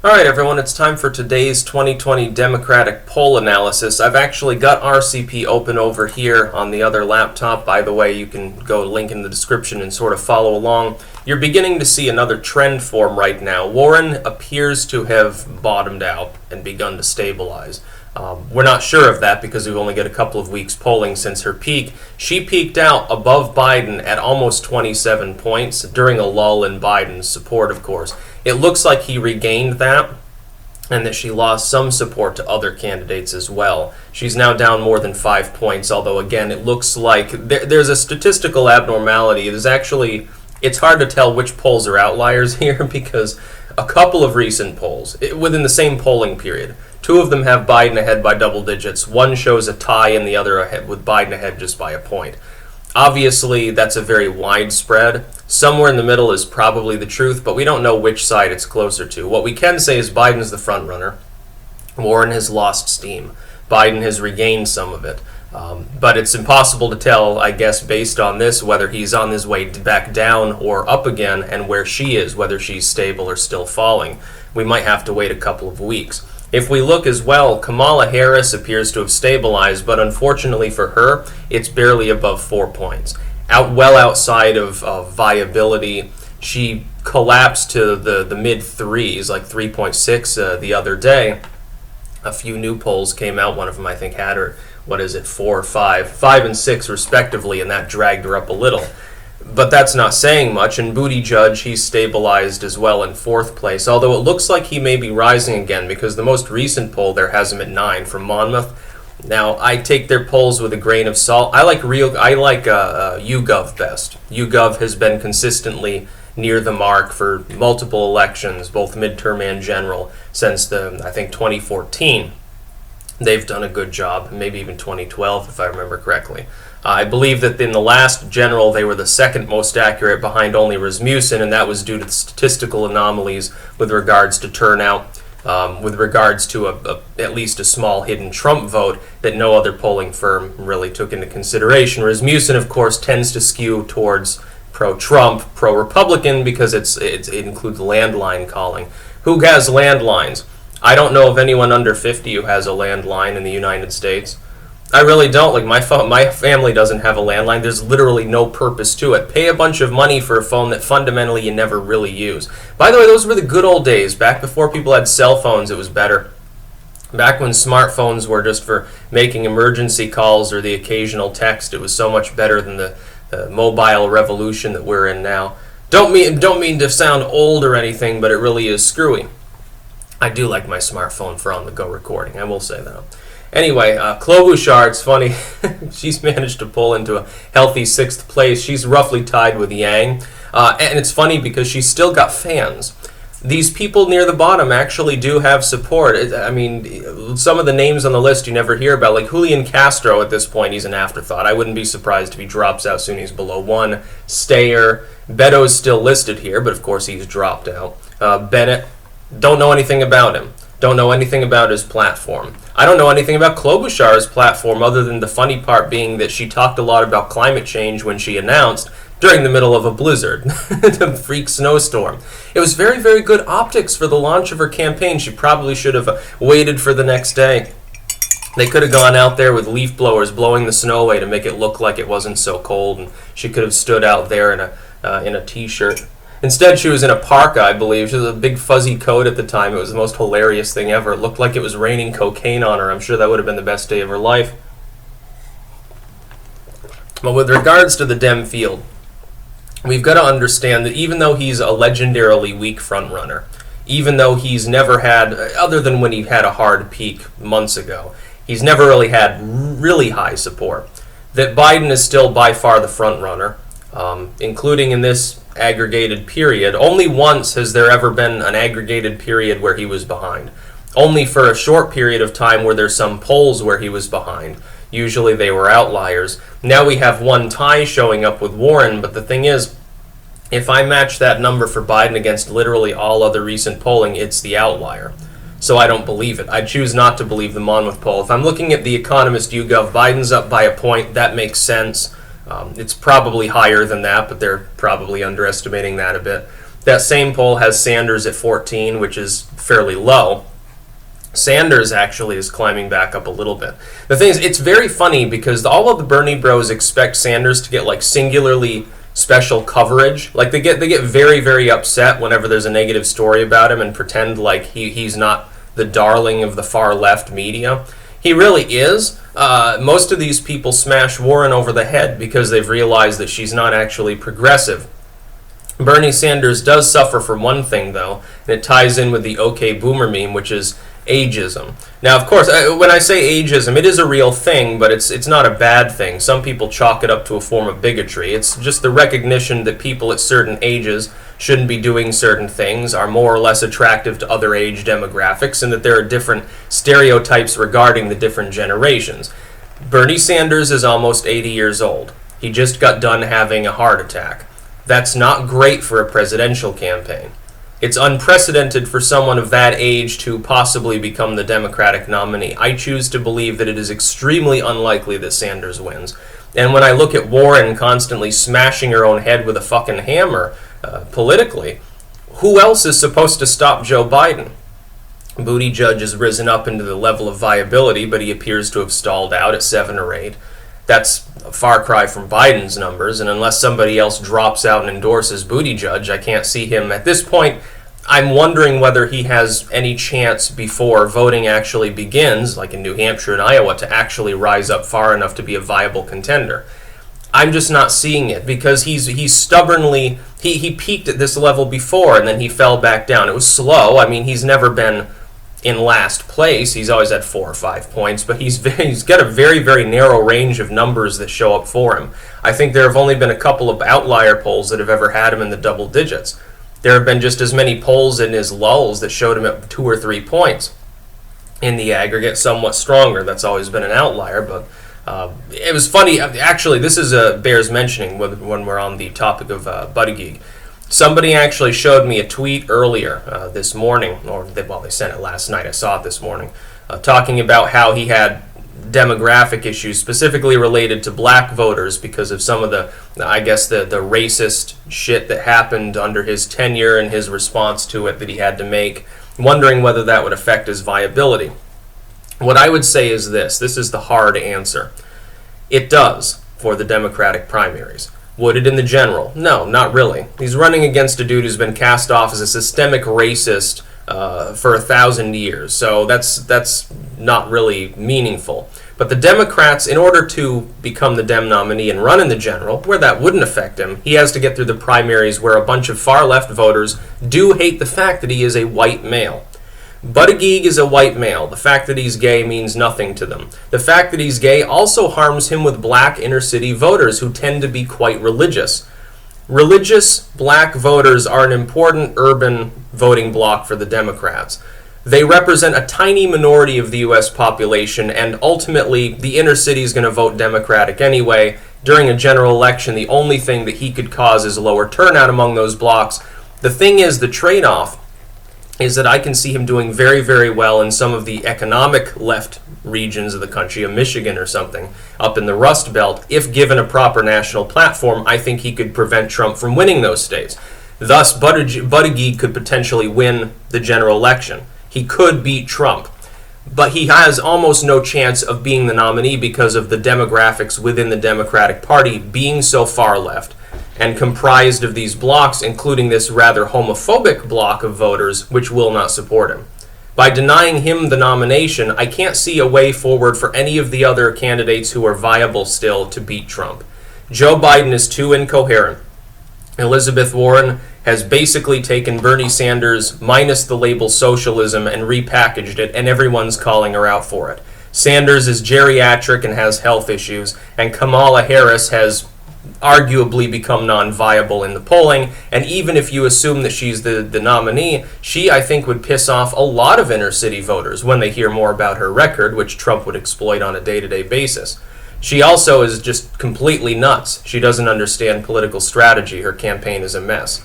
All right, everyone, it's time for today's 2020 Democratic poll analysis. I've actually got RCP open over here on the other laptop. By the way, you can go link in the description and sort of follow along. You're beginning to see another trend form right now. Warren appears to have bottomed out and begun to stabilize. We're not sure of that because we've only got a couple of weeks polling since her peak. She peaked out above Biden at almost 27 points during a lull in Biden's support, of course. It looks like he regained that and that she lost some support to other candidates as well. She's now down more than 5 points, although again, it looks like there's a statistical abnormality. It's hard to tell which polls are outliers here because a couple of recent polls, within the same polling period, two of them have Biden ahead by double digits. One shows a tie and the other ahead with Biden ahead just by a point. Obviously, that's a very wide spread. Somewhere in the middle is probably the truth, but we don't know which side it's closer to. What we can say is Biden's the front runner. Warren has lost steam. Biden has regained some of it. But it's impossible to tell, I guess, based on this, whether he's on his way back down or up again, and where she is, whether she's stable or still falling. We might have to wait a couple of weeks. If we look as well, Kamala Harris appears to have stabilized, but unfortunately for her, it's barely above 4 points. Well outside of viability, she collapsed to the mid threes, like 3.6 the other day. A few new polls came out. One of them, I think, had her, 4 or 5? 5 and 6 respectively, and that dragged her up a little. But that's not saying much, and Buttigieg, he's stabilized as well in 4th place, although it looks like he may be rising again because the most recent poll there has him at 9 from Monmouth. Now, I take their polls with a grain of salt. I like YouGov best. YouGov has been consistently near the mark for multiple elections, both midterm and general, since 2014. They've done a good job, maybe even 2012 if I remember correctly. I believe that in the last general they were the second most accurate behind only Rasmussen, and that was due to statistical anomalies with regards to turnout, with regards to at least a small hidden Trump vote that no other polling firm really took into consideration. Rasmussen, of course, tends to skew towards pro-Trump, pro-Republican because it includes landline calling. Who has landlines? I don't know of anyone under 50 who has a landline in the United States. I really don't. Like my family doesn't have a landline. There's literally no purpose to it. Pay a bunch of money for a phone that fundamentally you never really use. By the way, those were the good old days. Back before people had cell phones, it was better. Back when smartphones were just for making emergency calls or the occasional text, it was so much better than the mobile revolution that we're in now. Don't mean to sound old or anything, but it really is screwy. I do like my smartphone for on-the-go recording. I will say that. Anyway, Klobuchar, it's funny. She's managed to pull into a healthy 6th place. She's roughly tied with Yang. And it's funny because she's still got fans. These people near the bottom actually do have support. I mean, some of the names on the list you never hear about, like Julian Castro at this point, he's an afterthought. I wouldn't be surprised if he drops out soon. He's below 1. Steyer. Beto's still listed here, but of course he's dropped out. Bennett, don't know anything about him. Don't know anything about his platform. I don't know anything about Klobuchar's platform other than the funny part being that she talked a lot about climate change when she announced during the middle of a blizzard, the freak snowstorm. It was very, very good optics for the launch of her campaign. She probably should have waited for the next day. They could have gone out there with leaf blowers blowing the snow away to make it look like it wasn't so cold, and she could have stood out there in a t-shirt. Instead, she was in a parka, I believe. She was a big fuzzy coat at the time. It was the most hilarious thing ever. It looked like it was raining cocaine on her. I'm sure that would have been the best day of her life. But with regards to the Dem field, we've got to understand that even though he's a legendarily weak frontrunner, even though he's never had, other than when he had a hard peak months ago, he's never really had really high support, that Biden is still by far the frontrunner, including in this aggregated period. Only once has there ever been an aggregated period where he was behind. Only for a short period of time were there some polls where he was behind. Usually they were outliers. Now we have one tie showing up with Warren, but the thing is, if I match that number for Biden against literally all other recent polling, it's the outlier. So I don't believe it. I choose not to believe the Monmouth poll. If I'm looking at the Economist YouGov, Biden's up by a point. That makes sense. It's probably higher than that, but they're probably underestimating that a bit. That same poll has Sanders at 14, which is fairly low. Sanders actually is climbing back up a little bit. The thing is, it's very funny because all of the Bernie bros expect Sanders to get like singularly special coverage. Like they get very, very upset whenever there's a negative story about him and pretend like he's not the darling of the far left media. He really is. Most of these people smash Warren over the head because they've realized that she's not actually progressive. Bernie Sanders does suffer from one thing, though, and it ties in with the OK Boomer meme, which is ageism. Now, of course, when I say ageism, it is a real thing, but it's not a bad thing. Some people chalk it up to a form of bigotry. It's just the recognition that people at certain ages shouldn't be doing certain things, are more or less attractive to other age demographics, and that there are different stereotypes regarding the different generations. Bernie Sanders is almost 80 years old. He just got done having a heart attack. That's not great for a presidential campaign. It's unprecedented for someone of that age to possibly become the Democratic nominee. I choose to believe that it is extremely unlikely that Sanders wins. And when I look at Warren constantly smashing her own head with a fucking hammer politically, who else is supposed to stop Joe Biden? Buttigieg has risen up into the level of viability, but he appears to have stalled out at 7 or 8. That's a far cry from Biden's numbers, and unless somebody else drops out and endorses Buttigieg, I can't see him. At this point, I'm wondering whether he has any chance before voting actually begins, like in New Hampshire and Iowa, to actually rise up far enough to be a viable contender. I'm just not seeing it because he's stubbornly, he peaked at this level before and then he fell back down. It was slow. I mean, he's never been in last place. He's always had 4 or 5 points, but he's got a very, very narrow range of numbers that show up for him. I think there have only been a couple of outlier polls that have ever had him in the double digits. There have been just as many polls in his lulls that showed him at 2 or 3 points. In the aggregate, somewhat stronger. That's always been an outlier, but it was funny. Actually, this is bears mentioning when we're on the topic of Buttigieg. Somebody actually showed me a tweet earlier this morning, or they sent it last night. I saw it this morning, talking about how he had demographic issues specifically related to black voters because of some of the racist shit that happened under his tenure and his response to it that he had to make, wondering whether that would affect his viability. What I would say is this is the hard answer. It does for the Democratic primaries. Would it in the general? No, not really. He's running against a dude who's been cast off as a systemic racist for 1,000 years, so that's not really meaningful. But the Democrats, in order to become the Dem nominee and run in the general, where that wouldn't affect him, he has to get through the primaries where a bunch of far-left voters do hate the fact that he is a white male. Buttigieg is a white male. The fact that he's gay means nothing to them. The fact that he's gay also harms him with black inner-city voters who tend to be quite religious. Religious black voters are an important urban voting bloc for the Democrats. They represent a tiny minority of the U.S. population, and ultimately, the inner city is going to vote Democratic anyway. During a general election, the only thing that he could cause is lower turnout among those blocs. The thing is, the trade-off is that I can see him doing very, very well in some of the economic left regions of the country, a Michigan or something, up in the Rust Belt. If given a proper national platform, I think he could prevent Trump from winning those states. Thus, Buttigieg could potentially win the general election. He could beat Trump. But he has almost no chance of being the nominee because of the demographics within the Democratic Party being so far left and comprised of these blocs, including this rather homophobic bloc of voters which will not support him. By denying him the nomination, I can't see a way forward for any of the other candidates who are viable still to beat Trump. Joe Biden is too incoherent. Elizabeth Warren has basically taken Bernie Sanders minus the label socialism and repackaged it, and everyone's calling her out for it. Sanders is geriatric and has health issues, and Kamala Harris has arguably become non-viable in the polling, and even if you assume that she's the nominee, she, I think, would piss off a lot of inner-city voters when they hear more about her record, which Trump would exploit on a day-to-day basis. She also is just completely nuts. She doesn't understand political strategy. Her campaign is a mess.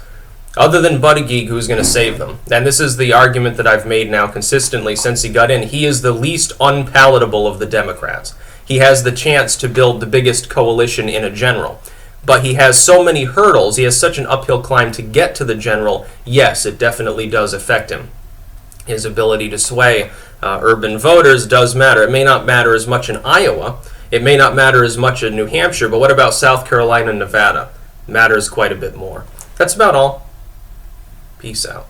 Other than Buttigieg, who's going to save them? And this is the argument that I've made now consistently since he got in. He is the least unpalatable of the Democrats. He has the chance to build the biggest coalition in a general. But he has so many hurdles, he has such an uphill climb to get to the general. Yes, it definitely does affect him. His ability to sway urban voters does matter. It may not matter as much in Iowa. It may not matter as much in New Hampshire, but what about South Carolina and Nevada? Matters quite a bit more. That's about all. Peace out.